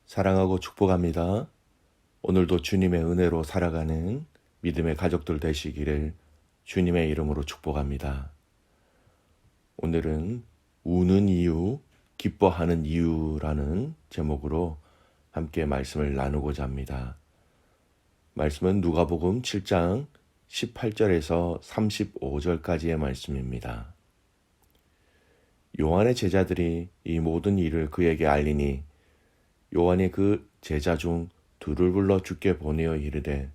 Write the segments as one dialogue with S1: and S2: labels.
S1: 사랑하고 축복합니다. 오늘도 주님의 은혜로 살아가는 믿음의 가족들 되시기를 주님의 이름으로 축복합니다. 오늘은 우는 이유, 기뻐하는 이유라는 제목으로 함께 말씀을 나누고자 합니다. 말씀은 누가복음 7장 18절에서 35절까지의 말씀입니다. 요한의 제자들이 이 모든 일을 그에게 알리니 요한이 그 제자 중 둘을 불러 주께 보내어 이르되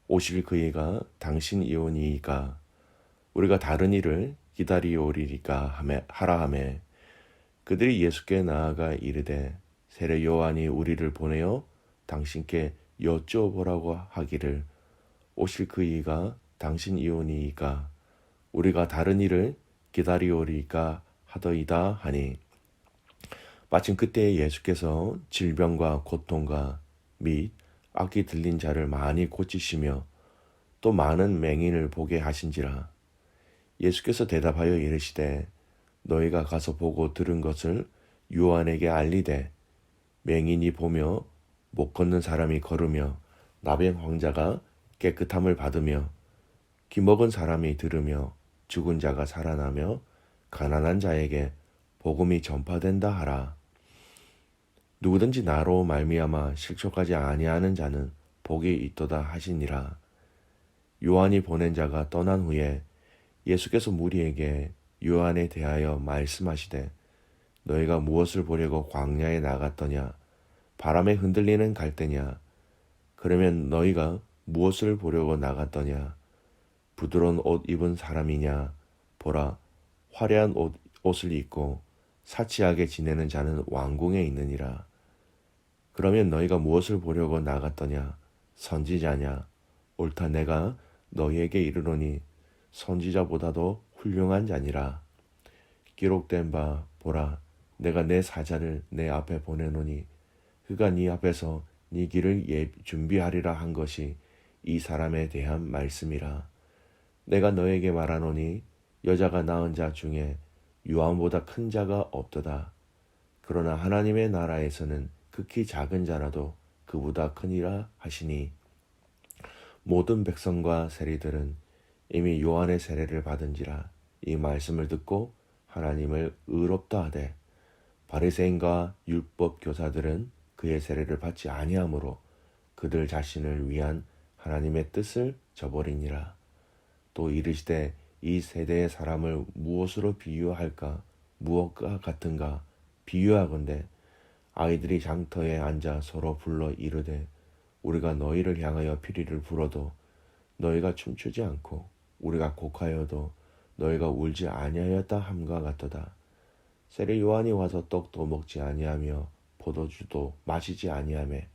S1: 오실 그이가 당신이오니이까 우리가 다른 일을 기다리오리리까 하라 하매 그들이 예수께 나아가 이르되 세례 요한이 우리를 보내어 당신께 여쭈어보라고 하기를 오실 그이가 당신이오니이까 우리가 다른 일을 기다리오리까 하더이다 하니 마침 그때에 예수께서 질병과 고통과 및 악기 들린 자를 많이 고치시며 또 많은 맹인을 보게 하신지라. 예수께서 대답하여 이르시되 너희가 가서 보고 들은 것을 요한에게 알리되 맹인이 보며 못 걷는 사람이 걸으며 나병 환자가 깨끗함을 받으며 기먹은 사람이 들으며 죽은 자가 살아나며 가난한 자에게 복음이 전파된다 하라. 누구든지 나로 말미암아 실족하지 아니하는 자는 복이 있도다 하시니라. 요한이 보낸 자가 떠난 후에 예수께서 무리에게 요한에 대하여 말씀하시되 너희가 무엇을 보려고 광야에 나갔더냐 바람에 흔들리는 갈대냐 그러면 너희가 무엇을 보려고 나갔더냐 부드러운 옷 입은 사람이냐 보라 화려한 옷을 입고 사치하게 지내는 자는 왕궁에 있느니라. 그러면 너희가 무엇을 보려고 나갔더냐? 선지자냐? 옳다 내가 너희에게 이르노니 선지자보다도 훌륭한 자니라. 기록된 바 보라 내가 내 사자를 내 앞에 보내노니 그가 네 앞에서 네 길을 준비하리라 한 것이 이 사람에 대한 말씀이라. 내가 너에게 말하노니 여자가 낳은 자 중에 요한보다 큰 자가 없도다. 그러나 하나님의 나라에서는 극히 작은 자라도 그보다 크니라 하시니 모든 백성과 세리들은 이미 요한의 세례를 받은지라 이 말씀을 듣고 하나님을 의롭다 하되 바리새인과 율법 교사들은 그의 세례를 받지 아니하므로 그들 자신을 위한 하나님의 뜻을 저버리니라. 또 이르시되 이 세대의 사람을 무엇으로 비유할까? 무엇과 같은가? 비유하건대 아이들이 장터에 앉아 서로 불러 이르되 우리가 너희를 향하여 피리를 불어도 너희가 춤추지 않고 우리가 곡하여도 너희가 울지 아니하였다 함과 같도다. 세례 요한이 와서 떡도 먹지 아니하며 포도주도 마시지 아니하매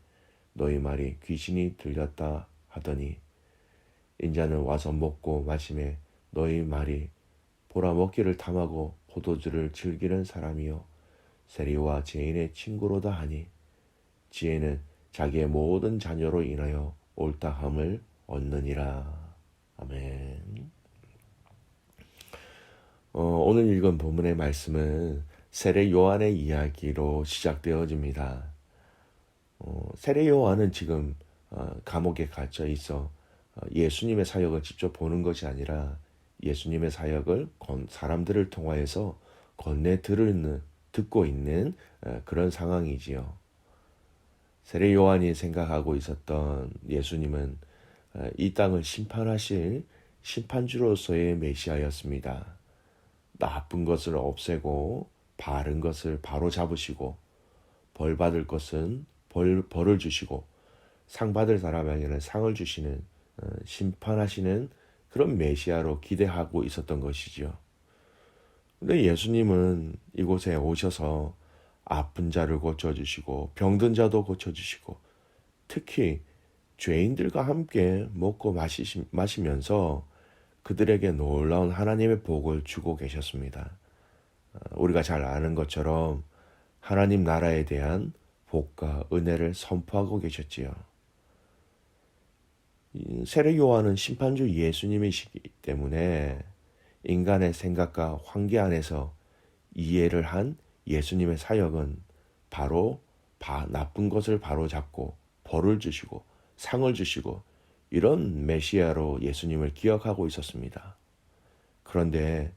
S1: 너희 말이 귀신이 들렸다 하더니 인자는 와서 먹고 마시매 너희 말이 보라 먹기를 탐하고 포도주를 즐기는 사람이요 세리와 죄인의 친구로다 하니 지혜는 자기의 모든 자녀로 인하여 옳다함을 얻느니라. 아멘. 오늘 읽은 본문의 말씀은 세례 요한의 이야기로 시작되어집니다. 세례 요한은 지금 감옥에 갇혀 있어 예수님의 사역을 직접 보는 것이 아니라 예수님의 사역을 사람들을 통하여서 건네 듣고 있는 그런 상황이지요. 세례 요한이 생각하고 있었던 예수님은 이 땅을 심판하실 심판주로서의 메시아였습니다. 나쁜 것을 없애고 바른 것을 바로 잡으시고 벌 받을 것은 벌을 주시고 상 받을 사람에게는 상을 주시는 심판하시는 그런 메시아로 기대하고 있었던 것이죠. 근데 예수님은 이곳에 오셔서 아픈 자를 고쳐주시고 병든 자도 고쳐주시고 특히 죄인들과 함께 먹고 마시면서 그들에게 놀라운 하나님의 복을 주고 계셨습니다. 우리가 잘 아는 것처럼 하나님 나라에 대한 복과 은혜를 선포하고 계셨지요. 세례 요한은 심판주 예수님이시기 때문에 인간의 생각과 환기 안에서 이해를 한 예수님의 사역은 바로 나쁜 것을 바로잡고 벌을 주시고 상을 주시고 이런 메시아로 예수님을 기억하고 있었습니다. 그런데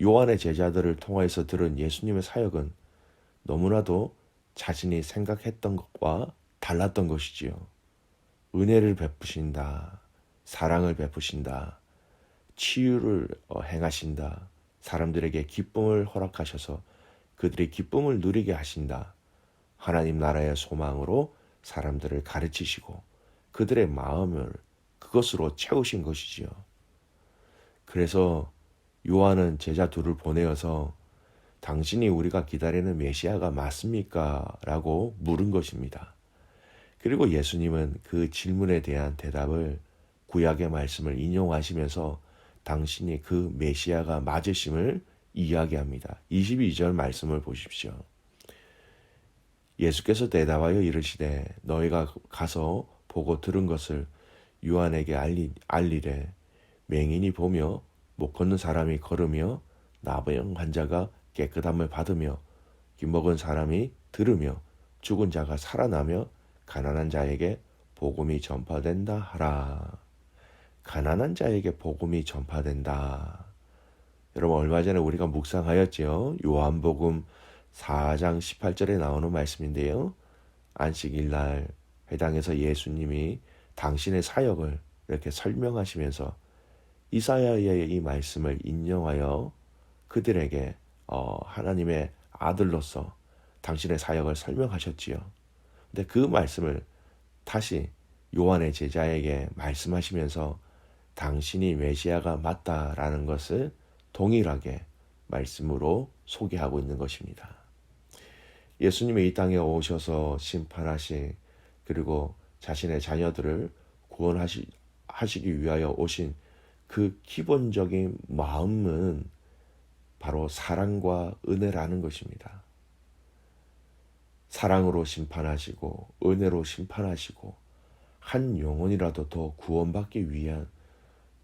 S1: 요한의 제자들을 통하여서 들은 예수님의 사역은 너무나도 자신이 생각했던 것과 달랐던 것이지요. 은혜를 베푸신다. 사랑을 베푸신다. 치유를 행하신다. 사람들에게 기쁨을 허락하셔서 그들의 기쁨을 누리게 하신다. 하나님 나라의 소망으로 사람들을 가르치시고 그들의 마음을 그것으로 채우신 것이지요. 그래서 요한은 제자 둘을 보내어서 당신이 우리가 기다리는 메시아가 맞습니까? 라고 물은 것입니다. 그리고 예수님은 그 질문에 대한 대답을 구약의 말씀을 인용하시면서 당신이 그 메시아가 맞으심을 이야기합니다. 22절 말씀을 보십시오. 예수께서 대답하여 이르시되 너희가 가서 보고 들은 것을 요한에게 알리래. 맹인이 보며 못 걷는 사람이 걸으며 나병 환자가 깨끗함을 받으며 귀먹은 사람이 들으며 죽은 자가 살아나며 가난한 자에게 복음이 전파된다 하라. 가난한 자에게 복음이 전파된다. 여러분 얼마 전에 우리가 묵상하였지요. 요한복음 4장 18절에 나오는 말씀인데요. 안식일 날 회당에서 예수님이 당신의 사역을 이렇게 설명하시면서 이사야의 이 말씀을 인용하여 그들에게 하나님의 아들로서 당신의 사역을 설명하셨지요. 근데 그 말씀을 다시 요한의 제자에게 말씀하시면서 당신이 메시아가 맞다라는 것을 동일하게 말씀으로 소개하고 있는 것입니다. 예수님이 이 땅에 오셔서 심판하시 그리고 자신의 자녀들을 구원하시기 위하여 오신 그 기본적인 마음은 바로 사랑과 은혜라는 것입니다. 사랑으로 심판하시고 은혜로 심판하시고 한 영혼이라도 더 구원받기 위한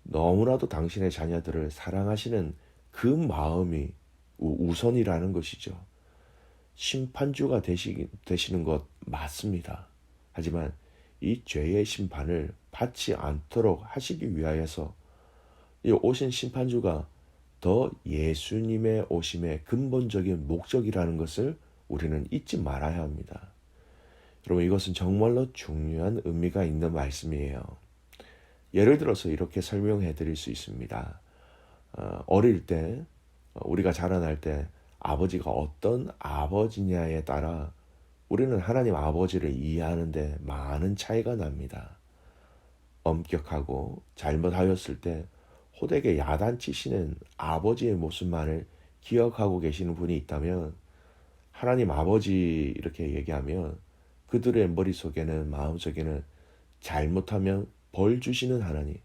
S1: 너무나도 당신의 자녀들을 사랑하시는 그 마음이 우선이라는 것이죠. 심판주가 되시는 것 맞습니다. 하지만 이 죄의 심판을 받지 않도록 하시기 위하여서 이 오신 심판주가 더 예수님의 오심의 근본적인 목적이라는 것을 우리는 잊지 말아야 합니다. 여러분 이것은 정말로 중요한 의미가 있는 말씀이에요. 예를 들어서 이렇게 설명해 드릴 수 있습니다. 어릴 때 우리가 자라날 때 아버지가 어떤 아버지냐에 따라 우리는 하나님 아버지를 이해하는데 많은 차이가 납니다. 엄격하고 잘못하였을 때 호되게 야단치시는 아버지의 모습만을 기억하고 계시는 분이 있다면 하나님 아버지 이렇게 얘기하면 그들의 머릿속에는 마음속에는 잘못하면 벌 주시는 하나님,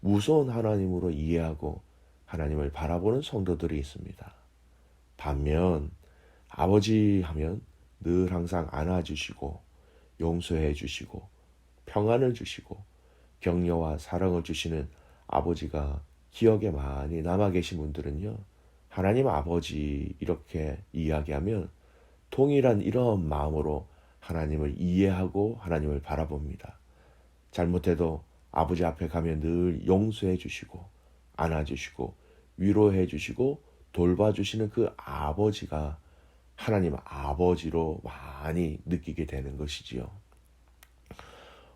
S1: 무서운 하나님으로 이해하고 하나님을 바라보는 성도들이 있습니다. 반면 아버지 하면 늘 항상 안아주시고 용서해 주시고 평안을 주시고 격려와 사랑을 주시는 아버지가 기억에 많이 남아 계신 분들은요. 하나님 아버지 이렇게 이야기하면 동일한 이런 마음으로 하나님을 이해하고 하나님을 바라봅니다. 잘못해도 아버지 앞에 가면 늘 용서해 주시고 안아주시고 위로해 주시고 돌봐주시는 그 아버지가 하나님 아버지로 많이 느끼게 되는 것이지요.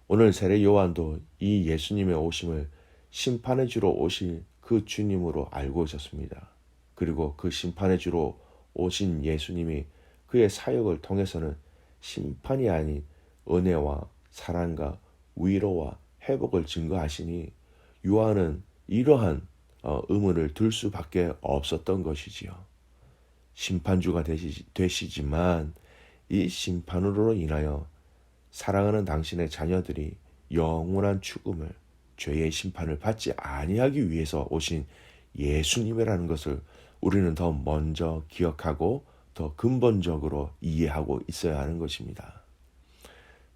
S1: 오늘 세례 요한도 이 예수님의 오심을 심판의 주로 오실 그 주님으로 알고 있었습니다. 그리고 그 심판의 주로 오신 예수님이 그의 사역을 통해서는 심판이 아닌 은혜와 사랑과 위로와 회복을 증거하시니 요한은 이러한 의문을 들 수밖에 없었던 것이지요. 심판주가 되시지만 이 심판으로 인하여 사랑하는 당신의 자녀들이 영원한 죽음을 죄의 심판을 받지 아니하기 위해서 오신 예수님이라는 것을 우리는 더 먼저 기억하고 더 근본적으로 이해하고 있어야 하는 것입니다.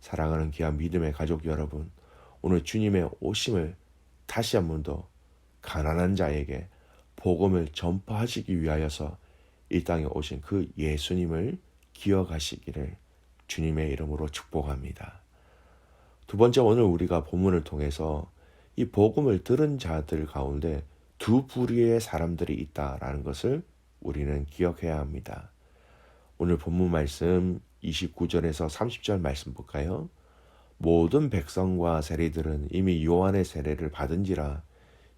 S1: 사랑하는 귀한 믿음의 가족 여러분, 오늘 주님의 오심을 다시 한 번 더 가난한 자에게 복음을 전파하시기 위하여서 이 땅에 오신 그 예수님을 기억하시기를 주님의 이름으로 축복합니다. 두 번째, 오늘 우리가 본문을 통해서 이 복음을 들은 자들 가운데 두 부류의 사람들이 있다라는 것을 우리는 기억해야 합니다. 오늘 본문 말씀 29절에서 30절 말씀 볼까요? 모든 백성과 세리들은 이미 요한의 세례를 받은지라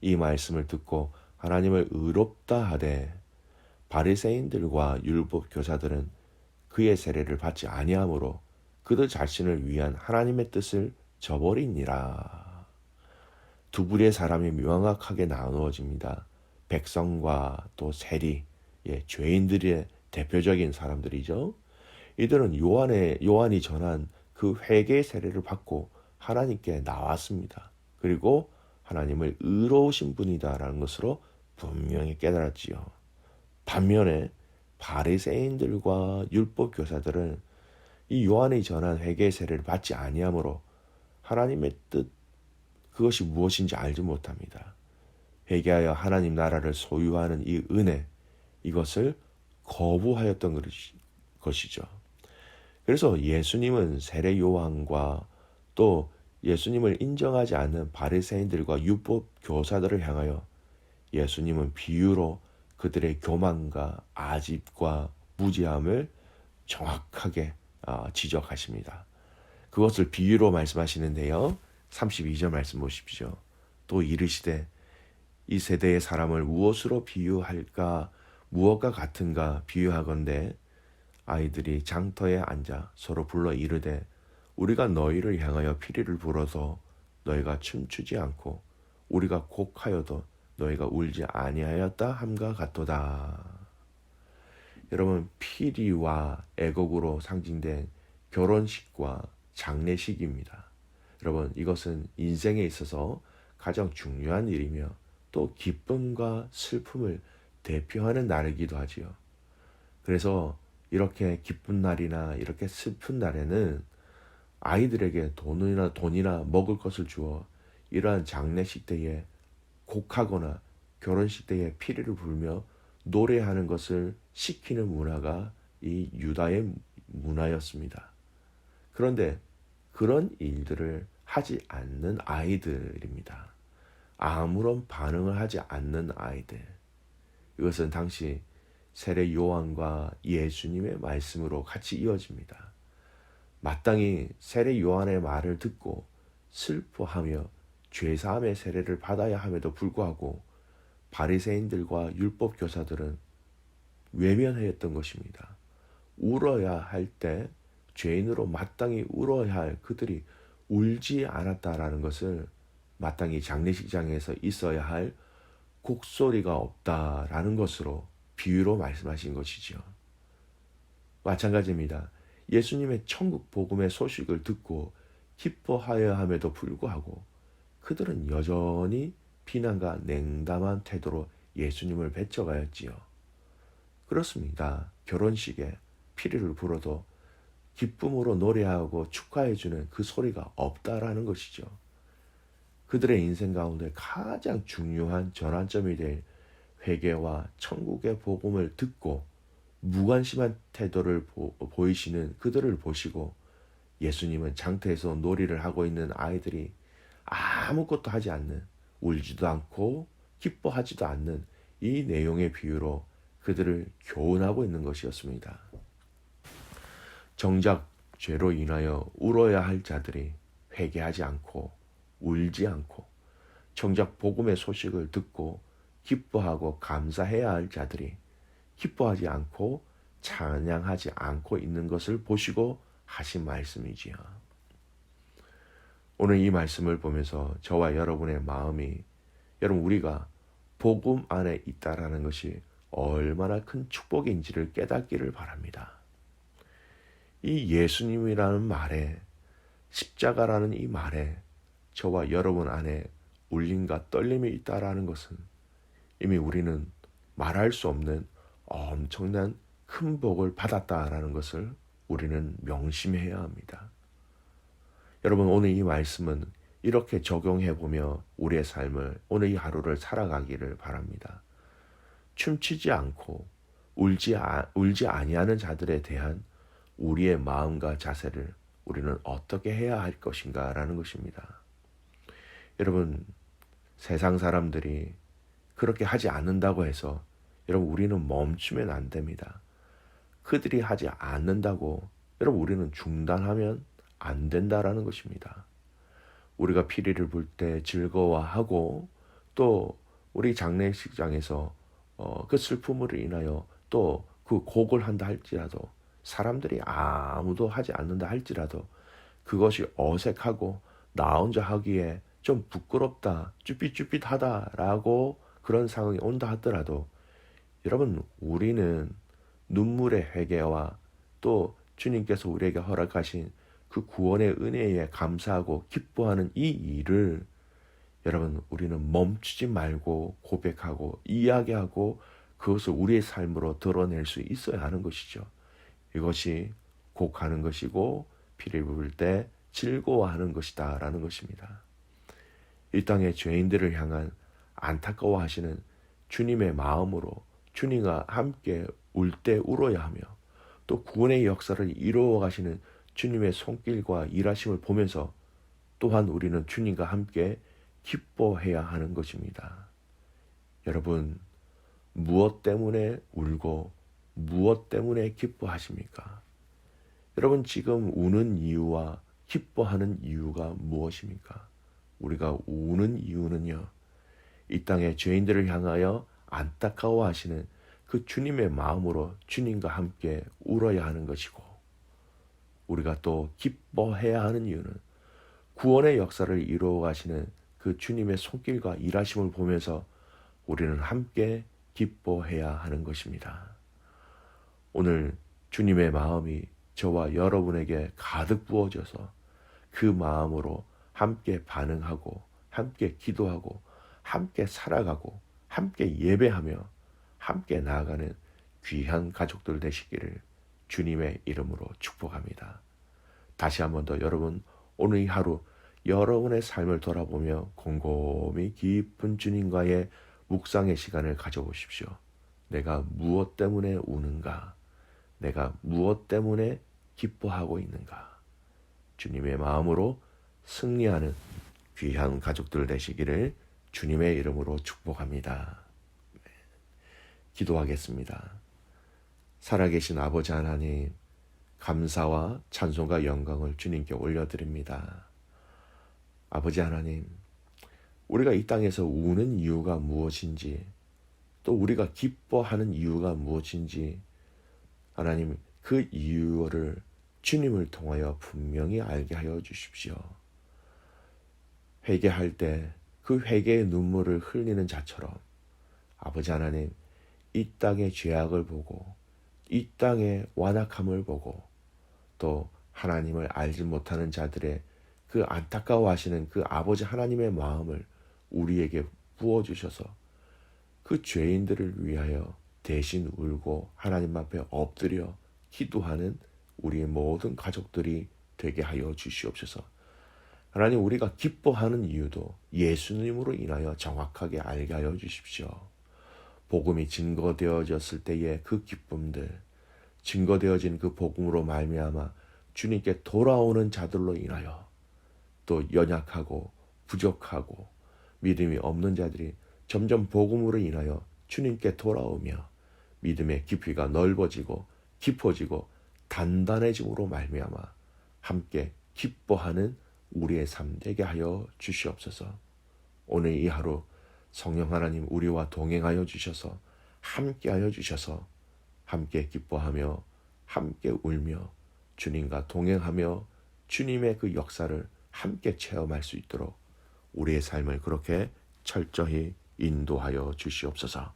S1: 이 말씀을 듣고 하나님을 의롭다 하되 바리새인들과 율법 교사들은 그의 세례를 받지 아니하므로 그들 자신을 위한 하나님의 뜻을 저버리니라. 두 부류의 사람이 명확하게 나누어집니다. 백성과 또 세리, 죄인들의 대표적인 사람들이죠. 이들은 요한이 전한 그 회개의 세례를 받고 하나님께 나왔습니다. 그리고 하나님을 의로우신 분이다라는 것으로 분명히 깨달았지요. 반면에 바리새인들과 율법 교사들은 이 요한이 전한 회개의 세례를 받지 아니하므로 하나님의 뜻, 그것이 무엇인지 알지 못합니다. 회개하여 하나님 나라를 소유하는 이 은혜, 이것을 거부하였던 것이죠. 그래서 예수님은 세례 요한과 또 예수님을 인정하지 않는 바리새인들과 율법 교사들을 향하여 예수님은 비유로 그들의 교만과 아집과 무지함을 정확하게 지적하십니다. 그것을 비유로 말씀하시는데요. 32절 말씀 보십시오. 또 이르시되 이 세대의 사람을 무엇으로 비유할까? 무엇과 같은가 비유하건대 아이들이 장터에 앉아 서로 불러 이르되 우리가 너희를 향하여 피리를 불어서 너희가 춤추지 않고 우리가 곡하여도 너희가 울지 아니하였다 함과 같도다. 여러분, 피리와 애곡으로 상징된 결혼식과 장례식입니다. 여러분, 이것은 인생에 있어서 가장 중요한 일이며 또 기쁨과 슬픔을 대표하는 날이기도 하지요. 그래서 이렇게 기쁜 날이나 이렇게 슬픈 날에는 아이들에게 돈이나 먹을 것을 주어 이러한 장례식 때에 곡하거나 결혼식 때에 피리를 불며 노래하는 것을 시키는 문화가 이 유다의 문화였습니다. 그런데 그런 일들을 하지 않는 아이들입니다. 아무런 반응을 하지 않는 아이들. 이것은 당시 세례 요한과 예수님의 말씀으로 같이 이어집니다. 마땅히 세례 요한의 말을 듣고 슬퍼하며 죄사함의 세례를 받아야 함에도 불구하고 바리새인들과 율법 교사들은 외면하였던 것입니다. 울어야 할 때 죄인으로 마땅히 울어야 할 그들이 울지 않았다라는 것을 마땅히 장례식장에서 있어야 할 곡소리가 없다라는 것으로 비유로 말씀하신 것이죠. 마찬가지입니다. 예수님의 천국 복음의 소식을 듣고 기뻐하여 함에도 불구하고 그들은 여전히 비난과 냉담한 태도로 예수님을 배척하였지요. 그렇습니다. 결혼식에 피리를 불어도 기쁨으로 노래하고 축하해주는 그 소리가 없다라는 것이죠. 그들의 인생 가운데 가장 중요한 전환점이 될 회개와 천국의 복음을 듣고 무관심한 태도를 보이시는 그들을 보시고 예수님은 장터에서 놀이를 하고 있는 아이들이 아무것도 하지 않는, 울지도 않고 기뻐하지도 않는 이 내용의 비유로 그들을 교훈하고 있는 것이었습니다. 정작 죄로 인하여 울어야 할 자들이 회개하지 않고 울지 않고, 정작 복음의 소식을 듣고 기뻐하고 감사해야 할 자들이 기뻐하지 않고 찬양하지 않고 있는 것을 보시고 하신 말씀이지요. 오늘 이 말씀을 보면서 저와 여러분의 마음이, 여러분, 우리가 복음 안에 있다라는 것이 얼마나 큰 축복인지를 깨닫기를 바랍니다. 이 예수님이라는 말에, 십자가라는 이 말에 저와 여러분 안에 울림과 떨림이 있다라는 것은 이미 우리는 말할 수 없는 엄청난 큰 복을 받았다라는 것을 우리는 명심해야 합니다. 여러분, 오늘 이 말씀은 이렇게 적용해보며 우리의 삶을, 오늘 이 하루를 살아가기를 바랍니다. 춤추지 않고 울지 아니하는 자들에 대한 우리의 마음과 자세를 우리는 어떻게 해야 할 것인가라는 것입니다. 여러분, 세상 사람들이 그렇게 하지 않는다고 해서 여러분 우리는 멈추면 안 됩니다. 그들이 하지 않는다고 여러분 우리는 중단하면 안 된다라는 것입니다. 우리가 피리를 불 때 즐거워하고 또 우리 장례식장에서 그 슬픔으로 인하여 또 그 곡을 한다 할지라도 사람들이 아무도 하지 않는다 할지라도 그것이 어색하고 나 혼자 하기에 좀 부끄럽다, 쭈삣쭈삣하다라고 그런 상황이 온다 하더라도 여러분 우리는 눈물의 회개와 또 주님께서 우리에게 허락하신 그 구원의 은혜에 감사하고 기뻐하는 이 일을 여러분 우리는 멈추지 말고 고백하고 이야기하고 그것을 우리의 삶으로 드러낼 수 있어야 하는 것이죠. 이것이 곡하는 것이고 피를 부을 때 즐거워하는 것이다 라는 것입니다. 이 땅의 죄인들을 향한 안타까워하시는 주님의 마음으로 주님과 함께 울 때 울어야 하며 또 구원의 역사를 이루어 가시는 주님의 손길과 일하심을 보면서 또한 우리는 주님과 함께 기뻐해야 하는 것입니다. 여러분, 무엇 때문에 울고 무엇 때문에 기뻐하십니까? 여러분 지금 우는 이유와 기뻐하는 이유가 무엇입니까? 우리가 우는 이유는요, 이 땅의 죄인들을 향하여 안타까워하시는 그 주님의 마음으로 주님과 함께 울어야 하는 것이고, 우리가 또 기뻐해야 하는 이유는 구원의 역사를 이루어 가시는 그 주님의 손길과 일하심을 보면서 우리는 함께 기뻐해야 하는 것입니다. 오늘 주님의 마음이 저와 여러분에게 가득 부어져서 그 마음으로 함께 반응하고 함께 기도하고 함께 살아가고 함께 예배하며 함께 나아가는 귀한 가족들 되시기를 주님의 이름으로 축복합니다. 다시 한 번 더 여러분, 오늘 이 하루 여러분의 삶을 돌아보며 곰곰이 깊은 주님과의 묵상의 시간을 가져보십시오. 내가 무엇 때문에 우는가? 내가 무엇 때문에 기뻐하고 있는가? 주님의 마음으로 승리하는 귀한 가족들 되시기를 주님의 이름으로 축복합니다. 기도하겠습니다. 살아계신 아버지 하나님, 감사와 찬송과 영광을 주님께 올려드립니다. 아버지 하나님, 우리가 이 땅에서 우는 이유가 무엇인지, 또 우리가 기뻐하는 이유가 무엇인지, 하나님 그 이유를 주님을 통하여 분명히 알게 하여 주십시오. 회개할 때 그 회개의 눈물을 흘리는 자처럼 아버지 하나님, 이 땅의 죄악을 보고 이 땅의 완악함을 보고 또 하나님을 알지 못하는 자들의 그 안타까워하시는 그 아버지 하나님의 마음을 우리에게 부어주셔서 그 죄인들을 위하여 대신 울고 하나님 앞에 엎드려 기도하는 우리의 모든 가족들이 되게 하여 주시옵소서. 하나님, 우리가 기뻐하는 이유도 예수님으로 인하여 정확하게 알게 하여 주십시오. 복음이 증거되어졌을 때의 그 기쁨들, 증거되어진 그 복음으로 말미암아 주님께 돌아오는 자들로 인하여 또 연약하고 부족하고 믿음이 없는 자들이 점점 복음으로 인하여 주님께 돌아오며 믿음의 깊이가 넓어지고 깊어지고 단단해짐으로 말미암아 함께 기뻐하는 우리의 삶 되게 하여 주시옵소서. 오늘 이 하루 성령 하나님 우리와 동행하여 주셔서 함께 하여 주셔서 함께 기뻐하며 함께 울며 주님과 동행하며 주님의 그 역사를 함께 체험할 수 있도록 우리의 삶을 그렇게 철저히 인도하여 주시옵소서.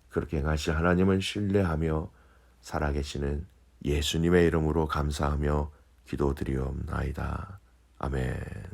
S1: 그렇게 행하실 하나님을 신뢰하며 살아계시는 예수님의 이름으로 감사하며 기도드리옵나이다. 아멘.